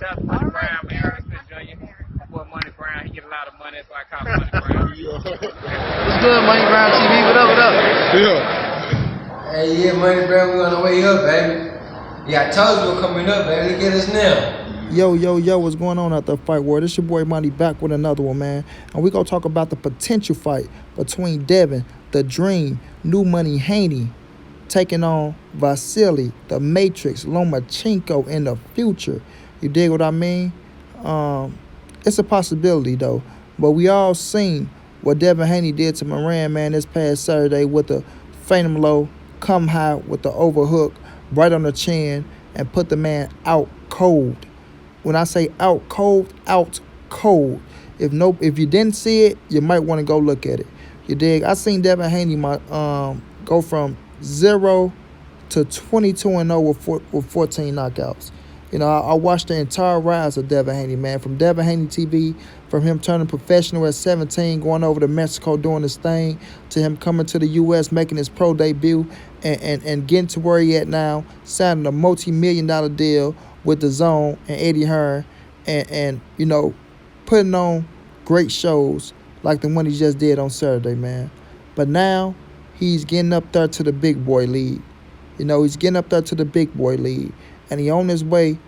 That's Money Brown, man. Boy, Money Brown, he get a lot of money, so I call him Money Brown. What's good, Money Brown TV? What up, what up? Yeah. Hey, yeah, Money Brown, we on the way up, baby. Yeah, I told you we're coming up, baby. Look at us now. Yo, what's going on out there, Fight World? It's your boy Money back with another one, man. And we gonna talk about the potential fight between Devin, the Dream, New Money Haney, taking on Vasiliy, the Matrix, Lomachenko in the future. You dig what I mean? It's a possibility, though. But we all seen what Devin Haney did to Moran, man, this past Saturday with the Phantom Low, come high with the overhook right on the chin and put the man out cold. When I say out cold, out cold. If you didn't see it, you might want to go look at it. You dig? I seen Devin Haney go from 0 to 22-0 with 14 knockouts. You know, I watched the entire rise of Devin Haney, man. From Devin Haney TV, from him turning professional at 17, going over to Mexico doing his thing, to him coming to the U.S., making his pro debut, and getting to where he at now, signing a multi-million-dollar deal with the Zone and Eddie Hearn, and you know, putting on great shows like the one he just did on Saturday, man. But now he's getting up there to the big boy league. You know, he's getting up there to the big boy league. And he on his way,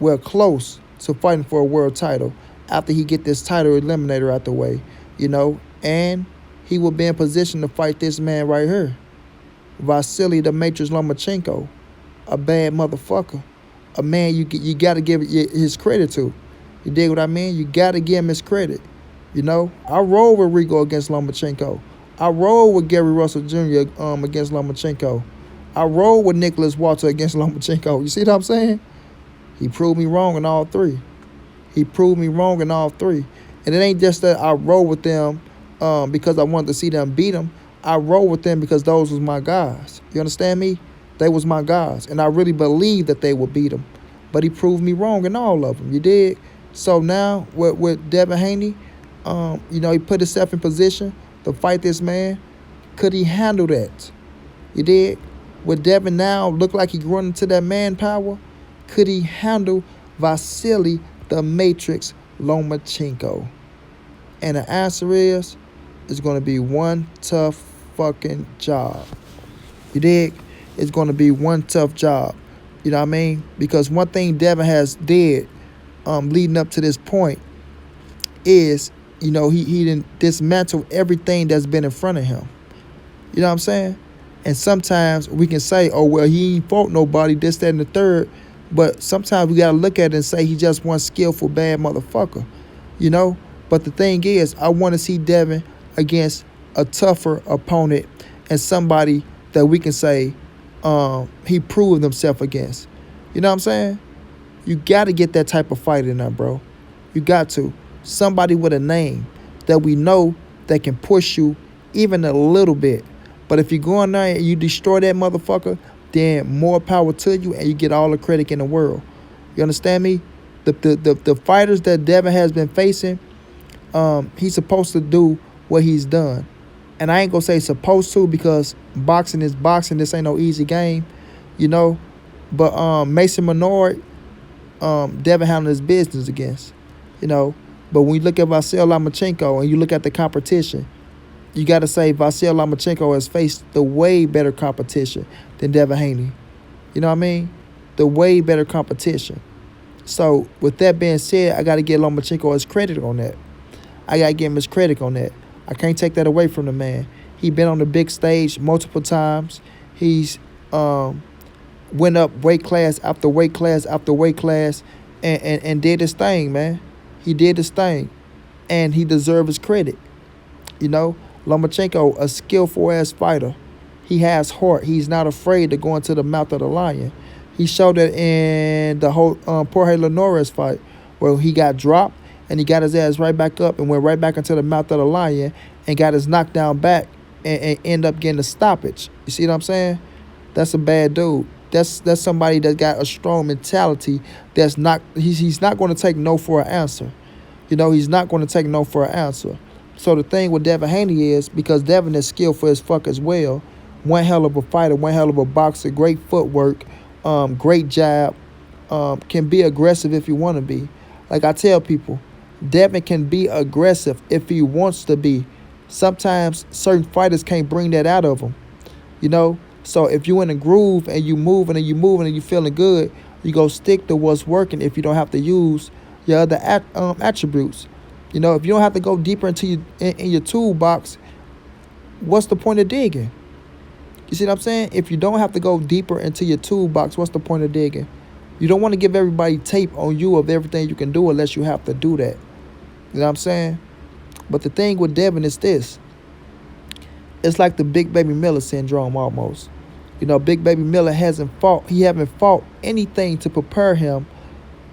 well, close to fighting for a world title after he get this title eliminator out the way, you know. And he will be in position to fight this man right here, Vasiliy the Matrix Lomachenko, a bad motherfucker, a man you got to give his credit to. You dig what I mean? You got to give him his credit. You know, I roll with Rigo against Lomachenko. I roll with Gary Russell Jr. Against Lomachenko. I roll with Nicholas Walter against Lomachenko. You see what I'm saying? He proved me wrong in all three. And it ain't just that I roll with them because I wanted to see them beat them. I roll with them because those was my guys. You understand me? They was my guys. And I really believed that they would beat him. But he proved me wrong in all of them. You dig? So now with Devin Haney, you know, he put himself in position to fight this man. Could he handle that? You dig? With Devin now look like he growing into that manpower, could he handle Vasiliy the Matrix Lomachenko? And the answer is, it's going to be one tough fucking job. You dig? It's going to be one tough job. You know what I mean? Because one thing Devin has did leading up to this point is, you know, he didn't dismantle everything that's been in front of him. You know what I'm saying? And sometimes we can say, oh, well, he ain't fought nobody, this, that, and the third. But sometimes we got to look at it and say he just one skillful, bad motherfucker, you know? But the thing is, I want to see Devin against a tougher opponent and somebody that we can say he proved himself against. You know what I'm saying? You got to get that type of fight in there, bro. You got to. Somebody with a name that we know that can push you even a little bit. But if you go in there and you destroy that motherfucker, then more power to you and you get all the credit in the world. You understand me? The fighters that Devin has been facing, he's supposed to do what he's done. And I ain't going to say supposed to because boxing is boxing. This ain't no easy game, you know. But Mason Menard, Devin handled his business against, you know. But when you look at Vasiliy Lomachenko and you look at the competition, you got to say Vasiliy Lomachenko has faced the way better competition than Devin Haney. You know what I mean? The way better competition. So with that being said, I got to give Lomachenko his credit on that. I got to give him his credit on that. I can't take that away from the man. He been on the big stage multiple times. He's went up weight class after weight class after weight class and did his thing, man. He did his thing. And he deserves his credit. You know? Lomachenko, a skillful-ass fighter. He has heart. He's not afraid to go into the mouth of the lion. He showed that in the whole Jorge Linares fight where he got dropped and he got his ass right back up and went right back into the mouth of the lion and got his knockdown back and end up getting a stoppage. You see what I'm saying? That's a bad dude. That's somebody that got a strong mentality. He's not going to take no for an answer. You know, he's not going to take no for an answer. So the thing with Devin Haney is, because Devin is skillful as fuck as well, one hell of a fighter, one hell of a boxer, great footwork, great jab, can be aggressive if you want to be. Like I tell people, Devin can be aggressive if he wants to be. Sometimes certain fighters can't bring that out of him, you know. So if you in a groove and you moving and you moving and you feeling good, you go stick to what's working. If you don't have to use your other attributes, you know, if you don't have to go deeper into in your toolbox, what's the point of digging? You see what I'm saying? If you don't have to go deeper into your toolbox, what's the point of digging? You don't want to give everybody tape on you of everything you can do unless you have to do that. You know what I'm saying? But the thing with Devin is this. It's like the Big Baby Miller syndrome almost. You know, Big Baby Miller haven't fought anything to prepare him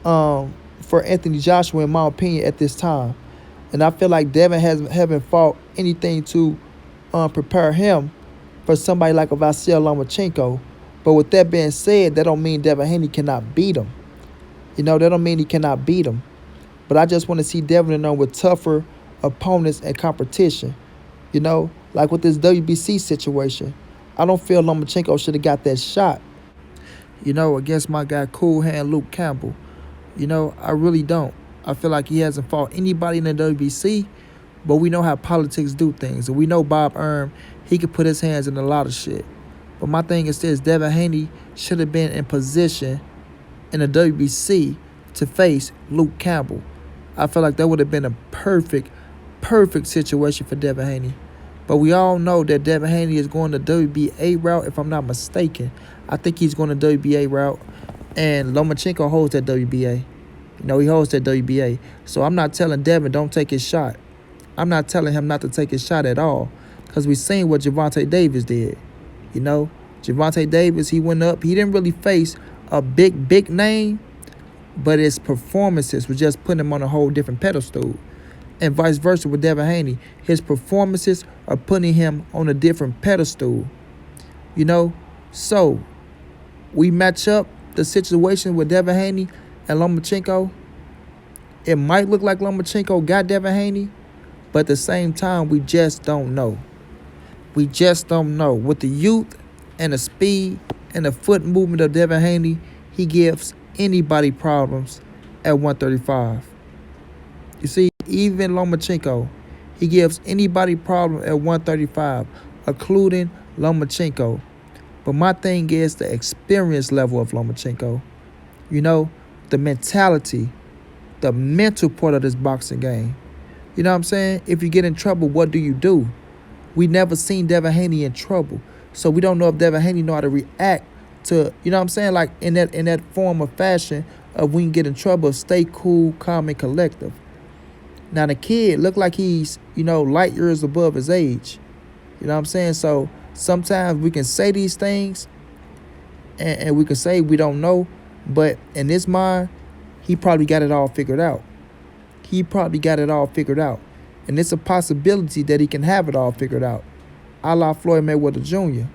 for Anthony Joshua, in my opinion, at this time. And I feel like Devin haven't fought anything to prepare him for somebody like a Vasiliy Lomachenko. But with that being said, that don't mean Devin Haney cannot beat him. You know, that don't mean he cannot beat him. But I just want to see Devin with tougher opponents and competition. You know, like with this WBC situation. I don't feel Lomachenko should have got that shot, you know, against my guy Cool Hand Luke Campbell. You know, I really don't. I feel like he hasn't fought anybody in the WBC, but we know how politics do things. And we know Bob Erm, he could put his hands in a lot of shit. But my thing is this, Devin Haney should have been in position in the WBC to face Luke Campbell. I feel like that would have been a perfect situation for Devin Haney. But we all know that Devin Haney is going the WBA route, if I'm not mistaken. I think he's going the WBA route. And Lomachenko holds that WBA. You know, he holds that WBA. So I'm not telling Devin don't take his shot. I'm not telling him not to take his shot at all. Because we seen what Gervonta Davis did. You know, Gervonta Davis, he went up. He didn't really face a big name. But his performances were just putting him on a whole different pedestal. And vice versa with Devin Haney. His performances are putting him on a different pedestal. You know? So, we match up the situation with Devin Haney and Lomachenko. It might look like Lomachenko got Devin Haney, but at the same time, we just don't know. We just don't know. With the youth and the speed and the foot movement of Devin Haney, he gives anybody problems at 135. You see, even Lomachenko, he gives anybody problem at 135, including Lomachenko. But my thing is the experience level of Lomachenko. You know, the mentality, the mental part of this boxing game. You know what I'm saying? If you get in trouble, what do? We never seen Devin Haney in trouble. So we don't know if Devin Haney know how to react to, you know what I'm saying? Like in that form of fashion of when you get in trouble, stay cool, calm, and collective. Now, the kid look like he's, you know, light years above his age. You know what I'm saying? So sometimes we can say these things and we can say we don't know. But in his mind, he probably got it all figured out. And it's a possibility that he can have it all figured out. A la Floyd Mayweather Jr.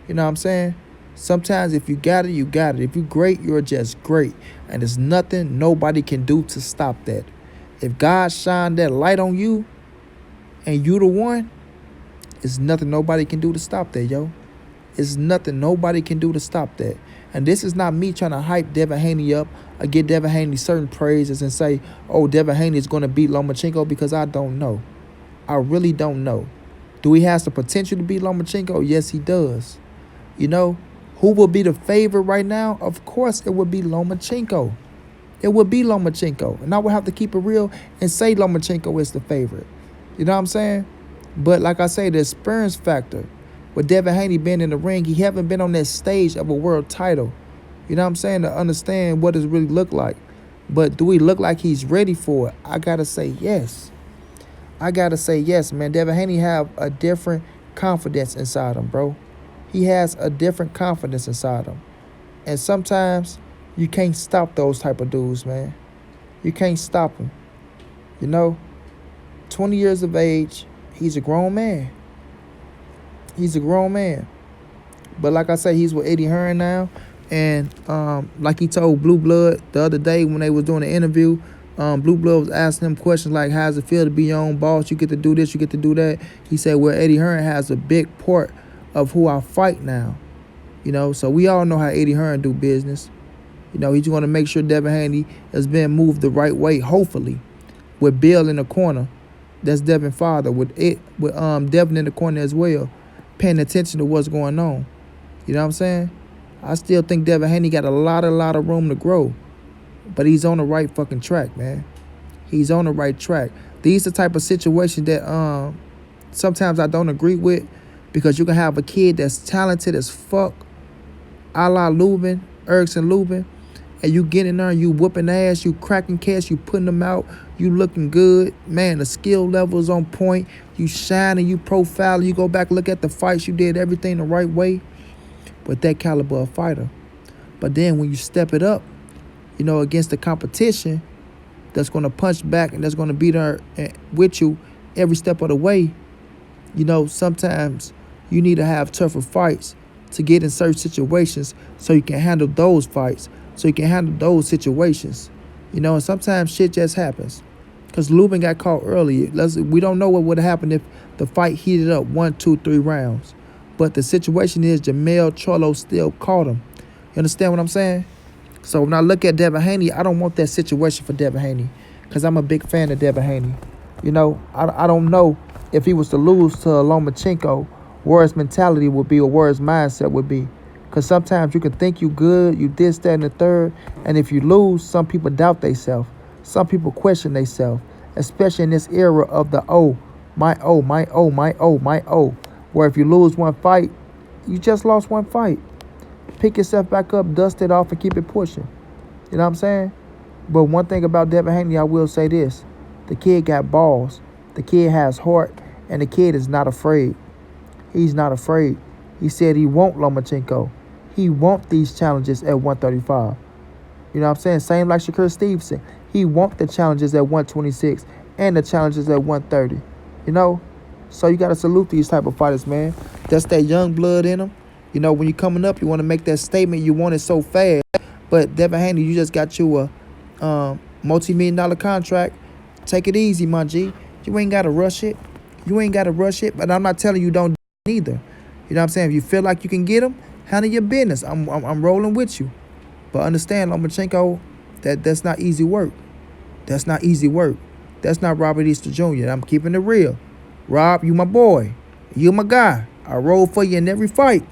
You know what I'm saying? Sometimes if you got it, you got it. If you're great, you're just great. And there's nothing nobody can do to stop that. If God shined that light on you and you the one, there's nothing nobody can do to stop that, yo. It's nothing nobody can do to stop that. And this is not me trying to hype Devin Haney up or give Devin Haney certain praises and say, oh, Devin Haney is going to beat Lomachenko, because I don't know. I really don't know. Do he have the potential to beat Lomachenko? Yes, he does. You know, who will be the favorite right now? Of course, it would be Lomachenko. It would be Lomachenko. And I would have to keep it real and say Lomachenko is the favorite. You know what I'm saying? But like I say, the experience factor. With Devin Haney being in the ring, he haven't been on that stage of a world title. You know what I'm saying? To understand what it really look like. But do he look like he's ready for it? I got to say yes. Man. Devin Haney have a different confidence inside him, bro. He has a different confidence inside him. And sometimes you can't stop those type of dudes, man. You can't stop them. You know, 20 years of age, he's a grown man. But like I say, he's with Eddie Hearn now. And like he told Blue Blood the other day when they was doing the interview, Blue Blood was asking him questions like, how's it feel to be your own boss? You get to do this, you get to do that. He said, well, Eddie Hearn has a big part of who I fight now. You know, so we all know how Eddie Hearn do business. You know, he's going to make sure Devin Haney is being moved the right way, hopefully, with Bill in the corner. That's Devin's father, with Devin in the corner as well, paying attention to what's going on. You know what I'm saying? I still think Devin Haney got a lot of room to grow. But he's on the right fucking track, man. He's on the right track. These are the type of situations that sometimes I don't agree with, because you can have a kid that's talented as fuck, a la Erickson Lubin, and you get in there and you whooping ass, you cracking cats, you putting them out, you looking good. Man, the skill level is on point. You shining, you profiling, you go back, look at the fights, you did everything the right way with that caliber of fighter. But then when you step it up, you know, against the competition that's going to punch back and that's going to be there with you every step of the way, you know, sometimes you need to have tougher fights to get in certain situations so you can handle those fights, so you can handle those situations. You know, and sometimes shit just happens. Because Lubin got caught early. We don't know what would have happened if the fight heated up 1, 2, 3 rounds. But the situation is Jamel Charlo still caught him. You understand what I'm saying? So when I look at Devin Haney, I don't want that situation for Devin Haney, because I'm a big fan of Devin Haney. You know, I don't know if he was to lose to Lomachenko, where his mentality would be or where his mindset would be. Because sometimes you can think you good, you this, that, and the third, and if you lose, some people doubt themselves. Some people question themselves, especially in this era of the my O, where if you lose one fight, you just lost one fight. Pick yourself back up, dust it off, and keep it pushing. You know what I'm saying? But one thing about Devin Haney, I will say this. The kid got balls. The kid has heart, and the kid is not afraid. He's not afraid. He said he won't Lomachenko. He want these challenges at 135. You know what I'm saying? Same like Shakur Stevenson. He want the challenges at 126 and the challenges at 130. You know? So you got to salute these type of fighters, man. That's that young blood in them. You know, when you're coming up, you want to make that statement. You want it so fast. But Devin Haney, you just got you a multi-million-dollar contract. Take it easy, my G. You ain't got to rush it. You ain't got to rush it. But I'm not telling you don't do it either. You know what I'm saying? If you feel like you can get them, handle your business. I'm rolling with you. But understand, Lomachenko, that's not easy work. That's not easy work. That's not Robert Easter Jr. I'm keeping it real. Rob, you my boy. You my guy. I roll for you in every fight.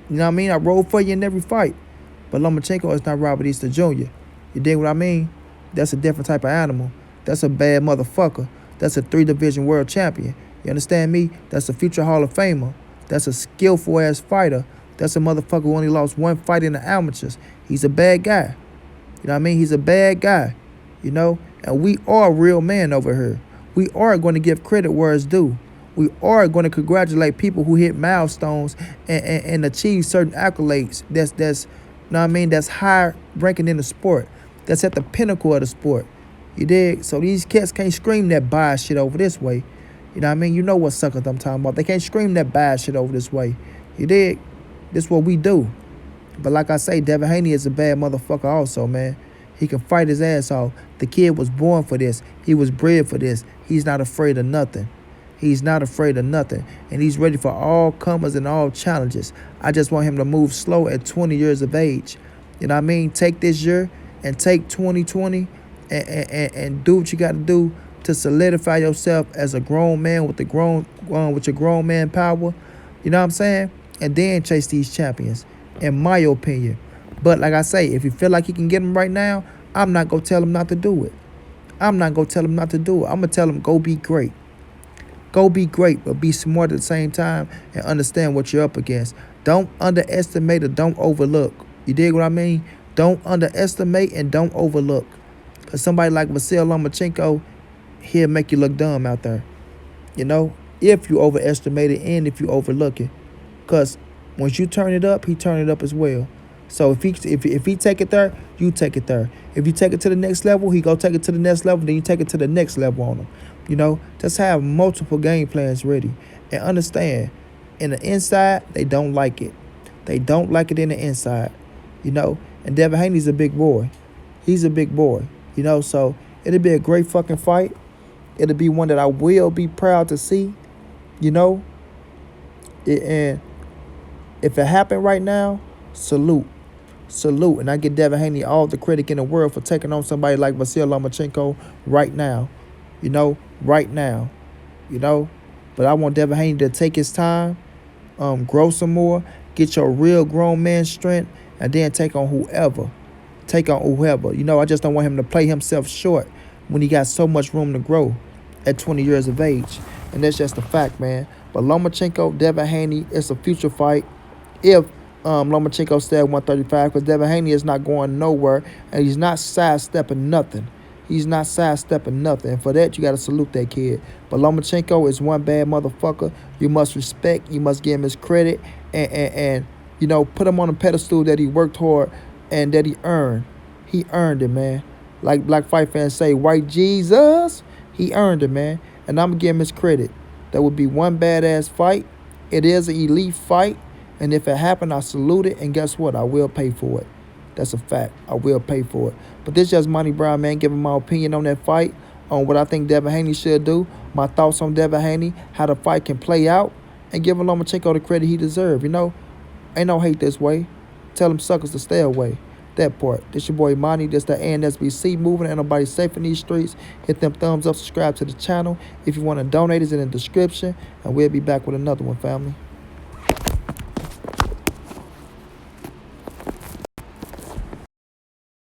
You know what I mean? I roll for you in every fight. But Lomachenko is not Robert Easter Jr. You dig what I mean? That's a different type of animal. That's a bad motherfucker. That's a 3-division world champion. You understand me? That's a future Hall of Famer. That's a skillful-ass fighter. That's a motherfucker who only lost one fight in the amateurs. He's a bad guy. You know what I mean? He's a bad guy. You know? And we are real men over here. We are going to give credit where it's due. We are going to congratulate people who hit milestones and achieve certain accolades. That's you know what I mean? That's high ranking in the sport. That's at the pinnacle of the sport. You dig? So these cats can't scream that bias shit over this way. You know what I mean? You know what suckers I'm talking about. They can't scream that bias shit over this way. You dig? This is what we do. But like I say, Devin Haney is a bad motherfucker also, man. He can fight his ass off. The kid was born for this. He was bred for this. He's not afraid of nothing. He's not afraid of nothing. And he's ready for all comers and all challenges. I just want him to move slow at 20 years of age. You know what I mean? Take this year and take 2020 and do what you got to do to solidify yourself as a grown man with your grown man power. You know what I'm saying? And then chase these champions, in my opinion. But like I say, if you feel like you can get them right now, I'm not going to tell him not to do it. I'm not going to tell him not to do it. I'm going to tell him, go be great. Go be great, but be smart at the same time and understand what you're up against. Don't underestimate or don't overlook. You dig what I mean? Don't underestimate and don't overlook. Because somebody like Vasiliy Lomachenko, he'll make you look dumb out there. You know? If you overestimate it and if you overlook it. Because once you turn it up, he turn it up as well. So if he take it there, you take it there. If you take it to the next level, he go take it to the next level, then you take it to the next level on him. You know, just have multiple game plans ready. And understand, in the inside, they don't like it. They don't like it in the inside. You know, and Devin Haney's a big boy. He's a big boy. You know, so it'll be a great fucking fight. It'll be one that I will be proud to see. You know, and if it happened right now, salute. Salute. And I give Devin Haney all the credit in the world for taking on somebody like Vasiliy Lomachenko right now. Right now. But I want Devin Haney to take his time, grow some more, get your real grown man strength, and then take on whoever. I just don't want him to play himself short when he got so much room to grow at 20 years of age. And that's just a fact, man. But Lomachenko, Devin Haney, it's a future fight. If Lomachenko stay at 135, because Devin Haney is not going nowhere, and he's not sidestepping nothing. And for that, you got to salute that kid. But Lomachenko is one bad motherfucker. You must respect. You must give him his credit. And put him on a pedestal that he worked hard and that he earned. He earned it, man. Like black fight fans say, white Jesus, he earned it, man. And I'm going to give him his credit. That would be one badass fight. It is an elite fight. And if it happened, I salute it. And guess what? I will pay for it. That's a fact. I will pay for it. But this is just Money Brown, man, giving my opinion on that fight, on what I think Devin Haney should do, my thoughts on Devin Haney, how the fight can play out, and giving Lomachenko the credit he deserves. Ain't no hate this way. Tell them suckers to stay away. That part. This your boy Money. This the ANSBC moving. Ain't nobody safe in these streets. Hit them thumbs up. Subscribe to the channel. If you want to donate, it's in the description. And we'll be back with another one, family.